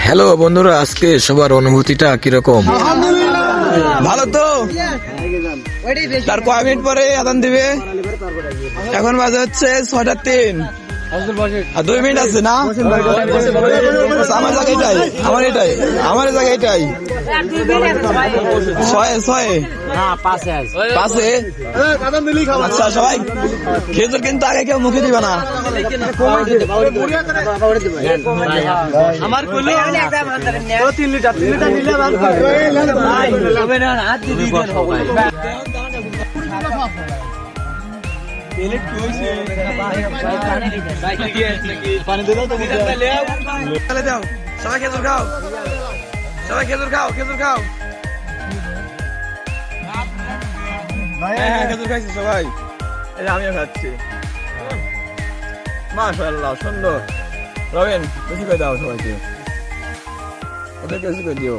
Hello বন্ধুরা, আজকে সবার অনুভূতিটা কিরকম? ভালো তো। তার কয় মিনিট পরে আদান দিবে। এখন বাজে হচ্ছে 6:03 আর 2 মিনিট আছে না। আমার জায়গা এটাই, আমার জায়গা এটাই। 6 পাশে। আচ্ছা সবাই খেজুর কিন্তু আগে কেউ মুখে দিবে না। আমার কইলো 3 লিটার নিলে হবে না হাত দিয়ে দেন হবে পানি দিলো তো দাও সবাই খেজুর খাও, সবাই খেজুর খাও, খেজুর খাও। হ্যাঁ খেজুর খাইছি সবাই, এই আমিও খাচ্ছি। মাশাআল্লাহ সুন্দর। রবিন বেশি করে দাও সবাইকে, ওদেরকে বেশি করে দিও।